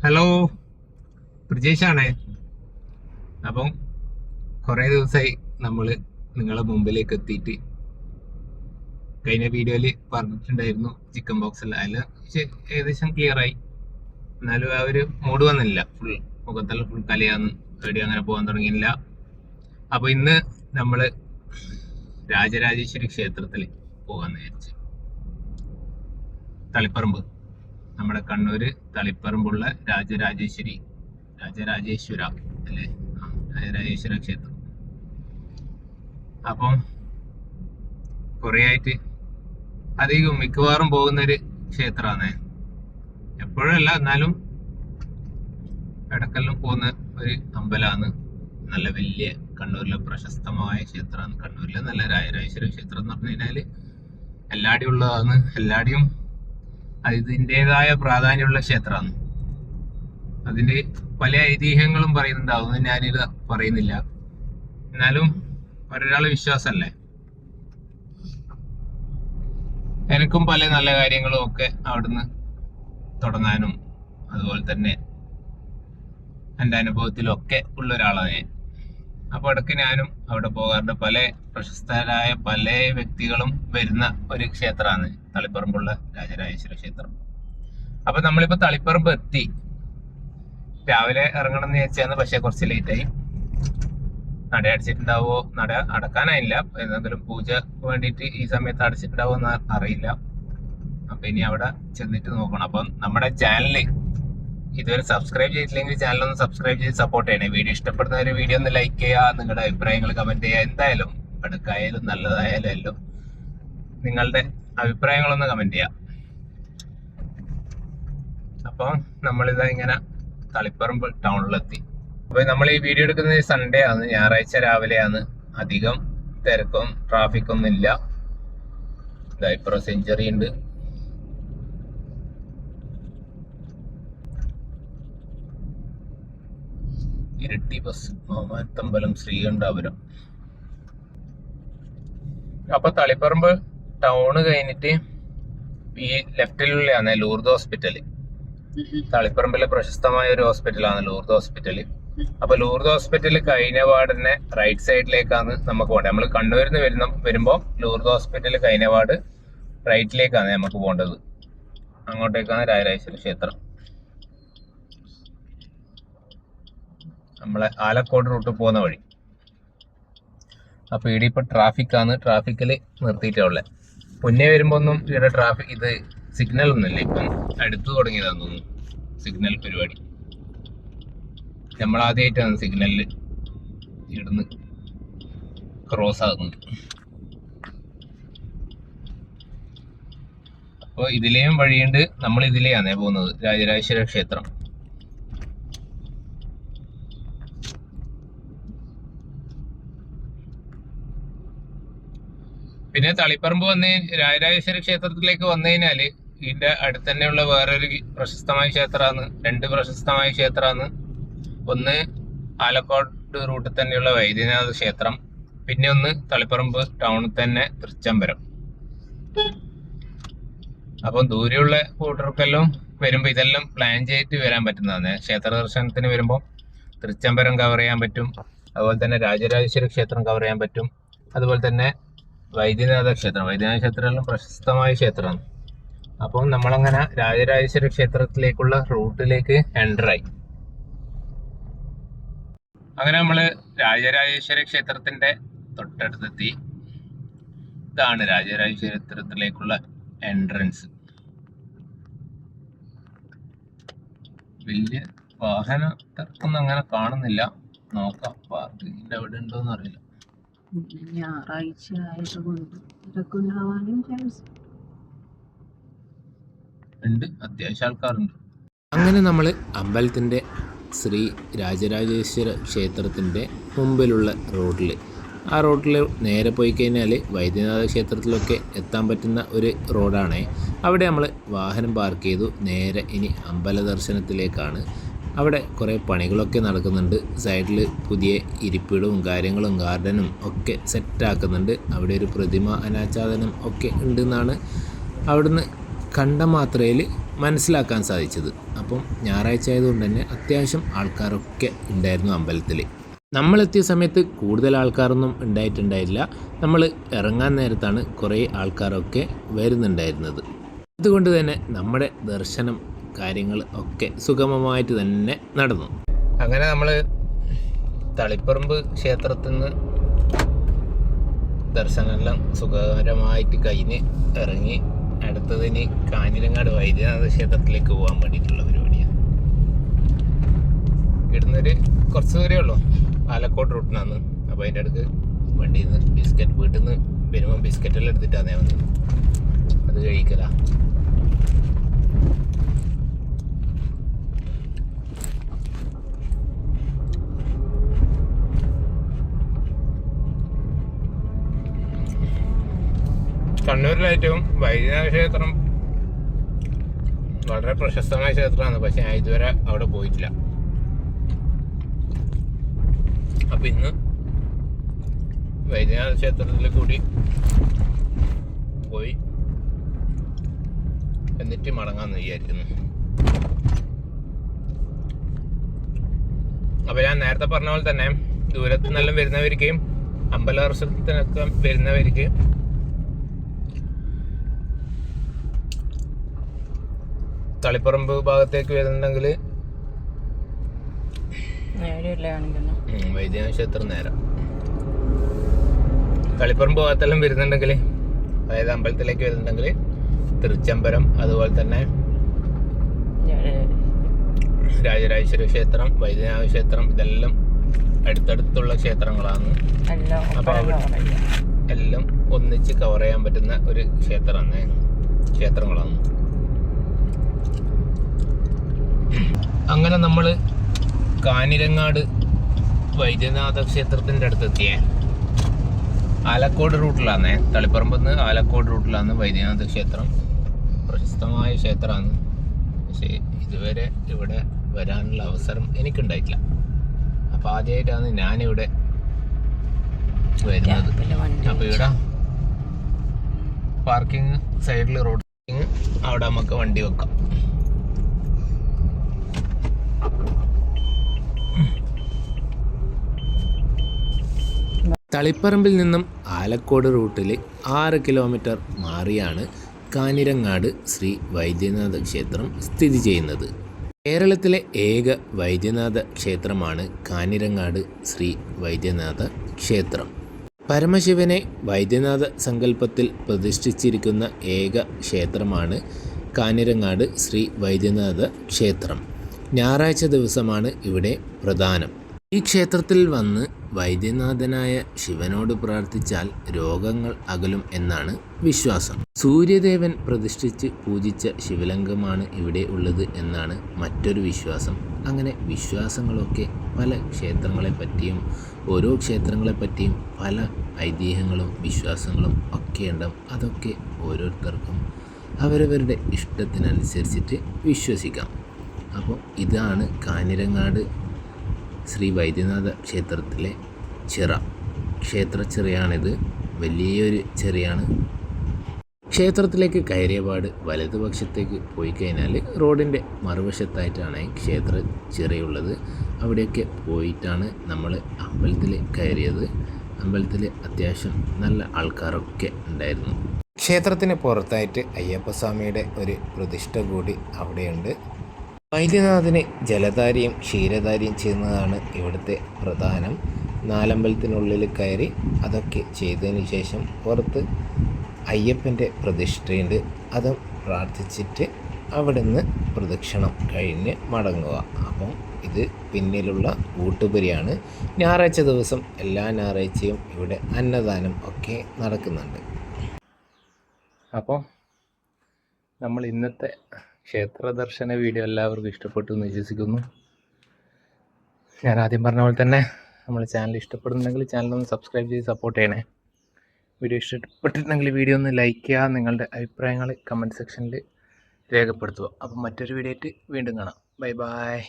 Hello, ബ്രിജേഷാണേ. അപ്പം കുറേ ദിവസമായി നമ്മൾ നിങ്ങളെ മുമ്പിലേക്ക് എത്തിയിട്ട് കഴിഞ്ഞ വീഡിയോയിൽ പറഞ്ഞിട്ടുണ്ടായിരുന്നു ചിക്കൻ ബോക്സ് അല്ല അതിൽ ഏകദേശം ക്ലിയറായി. എന്നാലും ആ ഒരു മൂഡ് വന്നില്ല. ഫുൾ മുഖത്തെല്ലാം ഫുൾ കലയാന്ന് എവിടെയും അങ്ങനെ പോകാൻ തുടങ്ങിയില്ല. അപ്പോൾ ഇന്ന് നമ്മൾ രാജരാജേശ്വരി ക്ഷേത്രത്തിൽ പോകാമെന്ന് വിചാരിച്ചു. തളിപ്പറമ്പ്, നമ്മുടെ കണ്ണൂര് തളിപ്പറമ്പുള്ള രാജരാജേശ്വര അല്ലേ, രാജരാജേശ്വര ക്ഷേത്രം. അപ്പം കുറേ ആയിട്ട് അധികം മിക്കവാറും പോകുന്നൊരു ക്ഷേത്രമാണ്. എപ്പോഴല്ല, എന്നാലും ഇടക്കെല്ലാം പോകുന്ന ഒരു അമ്പലമാണ്. നല്ല വലിയ കണ്ണൂരിലെ പ്രശസ്തമായ ക്ഷേത്രമാണ്. കണ്ണൂരിലെ നല്ല രാജരാജേശ്വര ക്ഷേത്രം എന്ന് പറഞ്ഞു കഴിഞ്ഞാൽ എല്ലാടിയും ഉള്ളതാണ്. എല്ലാടിയും അതിൻ്റെതായ പ്രാധാന്യമുള്ള ക്ഷേത്രമാണ്. അതിൻ്റെ പല ഐതിഹ്യങ്ങളും പറയുന്നുണ്ട്, അതൊന്നും ഞാനിത് പറയുന്നില്ല. എന്നാലും ഒരാളെ വിശ്വാസമല്ലേ. എനിക്കും പല നല്ല കാര്യങ്ങളും ഒക്കെ അവിടുന്ന് തുടങ്ങാനും അതുപോലെ തന്നെ എൻ്റെ അനുഭവത്തിലൊക്കെ ഉള്ള ഒരാളാണ് ഞാൻ. അപ്പോൾ ഇടയ്ക്ക് ഞാനും അവിടെ പോകാറുണ്ട്. പല പ്രശസ്തരായ പല വ്യക്തികളും വരുന്ന ഒരു ക്ഷേത്രമാണ് തളിപ്പറമ്പുള്ള രാജരാജേശ്വര ക്ഷേത്രം. അപ്പൊ നമ്മളിപ്പോ തളിപ്പറമ്പ് എത്തി. രാവിലെ ഇറങ്ങണം എന്ന് വിചാരിച്ചാണ്, പക്ഷെ കുറച്ച് ലേറ്റായി. നട അടച്ചിട്ടുണ്ടാവോ? നട അടക്കാനായില്ല. എന്തെങ്കിലും പൂജ വേണ്ടിയിട്ട് ഈ സമയത്ത് അടച്ചിട്ടുണ്ടാവോ എന്ന് അറിയില്ല. അപ്പൊ ഇനി അവിടെ ചെന്നിട്ട് നോക്കണം. അപ്പം നമ്മുടെ ചാനല് ഇതുവരെ സബ്സ്ക്രൈബ് ചെയ്തിട്ടില്ലെങ്കിൽ ചാനലൊന്ന് സബ്സ്ക്രൈബ് ചെയ്ത് സപ്പോർട്ട് ചെയ്യണേ. വീഡിയോ ഇഷ്ടപ്പെടുന്ന ഒരു വീഡിയോ ഒന്ന് ലൈക്ക് ചെയ്യുക, നിങ്ങളുടെ അഭിപ്രായങ്ങൾ കമന്റ് ചെയ്യുക. എന്തായാലും അടുക്കായാലും നല്ലതായാലും എല്ലാം നിങ്ങളുടെ അഭിപ്രായങ്ങളൊന്ന് കമന്റ് ചെയ്യാം. അപ്പം നമ്മളിതാ ഇങ്ങനെ തളിപ്പറമ്പ് ടൗണിലെത്തി. അപ്പൊ നമ്മൾ ഈ വീഡിയോ എടുക്കുന്നത് സൺഡേ ആണ്, ഞായറാഴ്ച രാവിലെയാണ്. അധികം തിരക്കും ട്രാഫിക്കൊന്നും ഇല്ല. ഇതായിപ്പുറം സെഞ്ചുറി ഉണ്ട്. ഇരട്ടി ബസ്, മാമാത്തമ്പലം, ശ്രീകണ്ഠാപുരം. അപ്പൊ തളിപ്പറമ്പ് ടൗണ് കഴിഞ്ഞിട്ട് ഈ ലെഫ്റ്റിലുള്ളതാണ് ലൂർദ് ഹോസ്പിറ്റല്. തളിപ്പറമ്പിലെ പ്രശസ്തമായ ഒരു ഹോസ്പിറ്റലാണ് ലൂർദ് ഹോസ്പിറ്റല്. അപ്പൊ ലൂർദ് ഹോസ്പിറ്റല് കഴിഞ്ഞ പാടന്നെ റൈറ്റ് സൈഡിലേക്കാണ് നമുക്ക് പോകേണ്ടത്. നമ്മൾ കണ്ണൂരിൽ നിന്ന് വരുമ്പോൾ ലൂർദ് ഹോസ്പിറ്റല് കഴിഞ്ഞ പാട് റൈറ്റിലേക്കാണ് നമുക്ക് പോകേണ്ടത്. അങ്ങോട്ടേക്കാണ് രാജരാജേശ്വര ക്ഷേത്രം. നമ്മളെ ആലക്കോട് റൂട്ട് പോകുന്ന വഴി. അപ്പൊ ഇവിടെ ഇപ്പൊ ട്രാഫിക്കാണ്. ട്രാഫിക്കിൽ നിർത്തിയിട്ടുള്ളത്. മുന്നേ വരുമ്പോ ഒന്നും ഇവിടെ ട്രാഫിക് ഇത് സിഗ്നൽ ഒന്നുമില്ല. ഇപ്പം അടുത്ത് തുടങ്ങിയതാന്ന് തോന്നുന്നു സിഗ്നൽ പരിപാടി. നമ്മളാദ്യമായിട്ടാണ് സിഗ്നലിൽ ഇവിടുന്ന് ക്രോസ് ആകുന്നത്. അപ്പോൾ ഇതിലെയും വഴിയുണ്ട്. നമ്മൾ ഇതിലെയാണ് പോകുന്നത്, രാജരാജേശ്വര ക്ഷേത്രം. പിന്നെ തളിപ്പറമ്പ് രാജരാജേശ്വര ക്ഷേത്രത്തിലേക്ക് വന്നു കഴിഞ്ഞാല് ഇതിന്റെ അടുത്ത് തന്നെയുള്ള വേറൊരു പ്രശസ്തമായ ക്ഷേത്രമാണ്. രണ്ട് പ്രശസ്തമായ ക്ഷേത്രമാണ്. ഒന്ന് ആലക്കോട് റൂട്ടിൽ തന്നെയുള്ള വൈദ്യനാഥ ക്ഷേത്രം, പിന്നെ ഒന്ന് തളിപ്പറമ്പ് ടൗണിൽ തന്നെ തൃച്ചംബരം. അപ്പം ദൂരെയുള്ള കൂട്ടർക്കെല്ലാം വരുമ്പോ ഇതെല്ലാം പ്ലാൻ ചെയ്തിട്ട് വരാൻ പറ്റുന്നതാണ്. ക്ഷേത്ര ദർശനത്തിന് വരുമ്പോൾ തൃച്ചംബരം കവർ ചെയ്യാൻ പറ്റും, അതുപോലെ തന്നെ രാജരാജേശ്വര ക്ഷേത്രം കവർ ചെയ്യാൻ പറ്റും, അതുപോലെ തന്നെ വൈദ്യനാഥ ക്ഷേത്രം. വൈദ്യനാഥ ക്ഷേത്രം എല്ലാം പ്രശസ്തമായ ക്ഷേത്രമാണ്. അപ്പം നമ്മളങ്ങനെ രാജരാജേശ്വര ക്ഷേത്രത്തിലേക്കുള്ള റൂട്ടിലേക്ക് എൻ്ററായി. അങ്ങനെ നമ്മള് രാജരാജേശ്വര ക്ഷേത്രത്തിന്റെ തൊട്ടടുത്തെത്തി. ഇതാണ് രാജരാജേശ്വര ക്ഷേത്രത്തിലേക്കുള്ള എൻട്രൻസ്. വലിയ വാഹന തിരക്കൊന്നും അങ്ങനെ കാണുന്നില്ല. നോക്കാം പാർക്കിങ്ങിന്റെ അവിടെ ഉണ്ടോന്ന് അറിയില്ല. ഞായറാഴ്ച ആയതുകൊണ്ട് തിരക്കുണ്ടാവാനും ചാൻസ് ഉണ്ട്, അത്യാവശ്യം ആൾക്കാരുണ്ട്. അങ്ങനെ നമ്മൾ അമ്പലത്തിൻ്റെ ശ്രീ രാജരാജേശ്വര ക്ഷേത്രത്തിൻ്റെ മുമ്പിലുള്ള റോഡിൽ, ആ റോഡിൽ നേരെ പോയി കഴിഞ്ഞാൽ വൈദ്യനാഥ ക്ഷേത്രത്തിലൊക്കെ എത്താൻ പറ്റുന്ന ഒരു റോഡാണ്. അവിടെ നമ്മൾ വാഹനം പാർക്ക് ചെയ്തു. നേരെ ഇനി അമ്പല ദർശനത്തിലേക്കാണ്. അവിടെ കുറേ പണികളൊക്കെ നടക്കുന്നുണ്ട്. സൈഡിൽ പുതിയ ഇരിപ്പിടവും കാര്യങ്ങളും ഗാർഡനും ഒക്കെ സെറ്റാക്കുന്നുണ്ട്. അവിടെ ഒരു പ്രതിമ അനാച്ഛാദനം ഒക്കെ ഉണ്ടെന്നാണ് അവിടുന്ന് കണ്ട മാത്രയിൽ മനസ്സിലാക്കാൻ സാധിച്ചത്. അപ്പം ഞായറാഴ്ച ആയതുകൊണ്ട് തന്നെ അത്യാവശ്യം ആൾക്കാരൊക്കെ ഉണ്ടായിരുന്നു അമ്പലത്തിൽ. നമ്മളെത്തിയ സമയത്ത് കൂടുതൽ ആൾക്കാരൊന്നും ഉണ്ടായിട്ടുണ്ടായില്ല. നമ്മൾ ഇറങ്ങാൻ നേരത്താണ് കുറേ ആൾക്കാരൊക്കെ വരുന്നുണ്ടായിരുന്നത്. അതുകൊണ്ട് തന്നെ നമ്മുടെ ദർശനം കാര്യങ്ങൾ ഒക്കെ സുഗമമായിട്ട് തന്നെ നടന്നു. അങ്ങനെ നമ്മൾ തളിപ്പറമ്പ് ക്ഷേത്രത്തിൽ നിന്ന് ദർശനമെല്ലാം സുഖകരമായിട്ട് കഴിഞ്ഞ് ഇറങ്ങി അടുത്തതിന് കാഞ്ഞിരങ്ങാട് വൈദ്യനാഥ ക്ഷേത്രത്തിലേക്ക് പോകാൻ വേണ്ടിയിട്ടുള്ള പരിപാടിയാണ്. ഇവിടുന്നൊരു കുറച്ച് ദൂരമേ ഉള്ളൂ, ആലക്കോട് റൂട്ടിനാണ്. അപ്പോൾ അതിൻ്റെ അടുത്ത് വണ്ടിയിൽ നിന്ന് ബിസ്ക്കറ്റ്, വീട്ടിൽ നിന്ന് വരുമ്പോൾ ബിസ്ക്കറ്റെല്ലാം എടുത്തിട്ടാണ് വന്നത്. അത് കഴിക്കല. കണ്ണൂരിലേറ്റവും വൈദ്യനാഥ ക്ഷേത്രം വളരെ പ്രശസ്തമായ ക്ഷേത്രമാണ്. പക്ഷെ ഞാൻ ഇതുവരെ അവിടെ പോയിട്ടില്ല. അപ്പം ഇന്ന് വൈദ്യനാഥ ക്ഷേത്രത്തിൽ കൂടി പോയി എന്നിട്ട് മടങ്ങാമെന്ന് വിചാരിക്കുന്നു. അപ്പോൾ ഞാൻ നേരത്തെ പറഞ്ഞ പോലെ തന്നെ ദൂരത്തു നിന്നെല്ലാം വരുന്നവർക്ക്, അമ്പല ദർശനത്തിനൊക്കെ വരുന്നവർക്ക് തളിപ്പറമ്പ് ഭാഗത്തേക്ക് വരുന്നുണ്ടെങ്കിൽ വൈദ്യനാഥ ക്ഷേത്രം നേരം, തളിപ്പറമ്പ് ഭാഗത്തെല്ലാം വരുന്നുണ്ടെങ്കിൽ, അതായത് അമ്പലത്തിലേക്ക് വരുന്നുണ്ടെങ്കിൽ തൃച്ചംബരം, അതുപോലെ തന്നെ രാജരാജേശ്വര ക്ഷേത്രം, വൈദ്യനാഥ ക്ഷേത്രം, ഇതെല്ലാം അടുത്തടുത്തുള്ള ക്ഷേത്രങ്ങളാണ്. അപ്പോൾ എല്ലാം ഒന്നിച്ച് കവർ ചെയ്യാൻ പറ്റുന്ന ഒരു ക്ഷേത്രങ്ങളാണ്. അങ്ങനെ നമ്മൾ കാഞ്ഞിരങ്ങാട് വൈദ്യനാഥ ക്ഷേത്രത്തിൻ്റെ അടുത്തെത്തിയേ. ആലക്കോട് റൂട്ടിലാണ്, തളിപ്പറമ്പെന്ന് ആലക്കോട് റൂട്ടിലാണ് വൈദ്യനാഥ ക്ഷേത്രം. പ്രശസ്തമായ ക്ഷേത്രമാണ്. പക്ഷേ ഇതുവരെ ഇവിടെ വരാനുള്ള അവസരം എനിക്കുണ്ടായിട്ടില്ല. അപ്പോൾ ആദ്യമായിട്ടാണ് ഞാനിവിടെ വരുന്നത്. അപ്പോൾ ഇവിടെ പാർക്കിംഗ് സൈഡിൽ റോഡ്, അവിടെ നമുക്ക് വണ്ടി വെക്കാം. തളിപ്പറമ്പിൽ നിന്നും ആലക്കോട് റൂട്ടിൽ 6 കിലോമീറ്റർ മാറിയാണ് കാഞ്ഞിരങ്ങാട് ശ്രീ വൈദ്യനാഥ ക്ഷേത്രം സ്ഥിതി ചെയ്യുന്നത്. കേരളത്തിലെ ഏക വൈദ്യനാഥ ക്ഷേത്രമാണ് കാഞ്ഞിരങ്ങാട് ശ്രീ വൈദ്യനാഥ ക്ഷേത്രം. പരമശിവനെ വൈദ്യനാഥ സങ്കല്പത്തിൽ പ്രതിഷ്ഠിച്ചിരിക്കുന്ന ഏക ക്ഷേത്രമാണ് കാഞ്ഞിരങ്ങാട് ശ്രീ വൈദ്യനാഥ ക്ഷേത്രം. ഞായറാഴ്ച ദിവസമാണ് ഇവിടെ പ്രധാനം. ഈ ക്ഷേത്രത്തിൽ വന്ന് വൈദ്യനാഥനായ ശിവനോട് പ്രാർത്ഥിച്ചാൽ രോഗങ്ങൾ അകലും എന്നാണ് വിശ്വാസം. സൂര്യദേവൻ പ്രതിഷ്ഠിച്ച് പൂജിച്ച ശിവലിംഗമാണ് ഇവിടെ ഉള്ളത് എന്നാണ് മറ്റൊരു വിശ്വാസം. അങ്ങനെ വിശ്വാസങ്ങളൊക്കെ പല ക്ഷേത്രങ്ങളെപ്പറ്റിയും ഓരോ ക്ഷേത്രങ്ങളെപ്പറ്റിയും പല ഐതിഹ്യങ്ങളും വിശ്വാസങ്ങളും ഒക്കെ ഉണ്ടാവും. അതൊക്കെ ഓരോരുത്തർക്കും അവരവരുടെ ഇഷ്ടത്തിനനുസരിച്ചിട്ട് വിശ്വസിക്കാം. അപ്പോൾ ഇതാണ് കാഞ്ഞിരങ്ങാട് ശ്രീ വൈദ്യനാഥ ക്ഷേത്രത്തിലെ ചിറ. ക്ഷേത്രച്ചിറയാണിത്. വലിയൊരു ചിറയാണ്. ക്ഷേത്രത്തിലേക്ക് കയറിയപാട് വലതുപക്ഷത്തേക്ക് പോയി കഴിഞ്ഞാൽ റോഡിൻ്റെ മറുവശത്തായിട്ടാണ് ക്ഷേത്ര ചിറയുള്ളത്. അവിടെയൊക്കെ പോയിട്ടാണ് നമ്മൾ അമ്പലത്തിൽ കയറിയത്. അമ്പലത്തിൽ അത്യാവശ്യം നല്ല ആൾക്കാരൊക്കെ ഉണ്ടായിരുന്നു. ക്ഷേത്രത്തിന് പുറത്തായിട്ട് അയ്യപ്പസ്വാമിയുടെ ഒരു പ്രതിഷ്ഠ കൂടി അവിടെയുണ്ട്. വൈദ്യനാഥന് ജലധാരയും ക്ഷീരധാരയും ചെയ്യുന്നതാണ് ഇവിടുത്തെ പ്രധാനം. നാലമ്പലത്തിനുള്ളിൽ കയറി അതൊക്കെ ചെയ്തതിന് ശേഷം പുറത്ത് അയ്യപ്പൻ്റെ പ്രതിഷ്ഠയുണ്ട്. അതും പ്രാർത്ഥിച്ചിട്ട് അവിടെ നിന്ന് പ്രദക്ഷിണം കഴിഞ്ഞ് മടങ്ങുക. അപ്പം ഇത് പിന്നിലുള്ള ഊട്ടുപുരയാണ്. ഞായറാഴ്ച ദിവസം എല്ലാ ഞായറാഴ്ചയും ഇവിടെ അന്നദാനം ഒക്കെ നടക്കുന്നുണ്ട്. അപ്പോൾ നമ്മൾ ഇന്നത്തെ ക്ഷേത്ര ദർശന വീഡിയോ എല്ലാവർക്കും ഇഷ്ടപ്പെട്ടു എന്ന് വിശ്വസിക്കുന്നു. ഞാൻ ആദ്യം പറഞ്ഞ പോലെ തന്നെ നമ്മൾ ചാനൽ ഇഷ്ടപ്പെടുന്നുണ്ടെങ്കിൽ ചാനലൊന്ന് സബ്സ്ക്രൈബ് ചെയ്ത് സപ്പോർട്ട് ചെയ്യണേ. വീഡിയോ ഇഷ്ടപ്പെട്ടിട്ടുണ്ടെങ്കിൽ വീഡിയോ ഒന്ന് ലൈക്ക് ചെയ്യുക. നിങ്ങളുടെ അഭിപ്രായങ്ങൾ കമൻറ്റ് സെക്ഷനിൽ രേഖപ്പെടുത്തുക. അപ്പം മറ്റൊരു വീഡിയോ ആയിട്ട് വീണ്ടും കാണാം. Bye bye.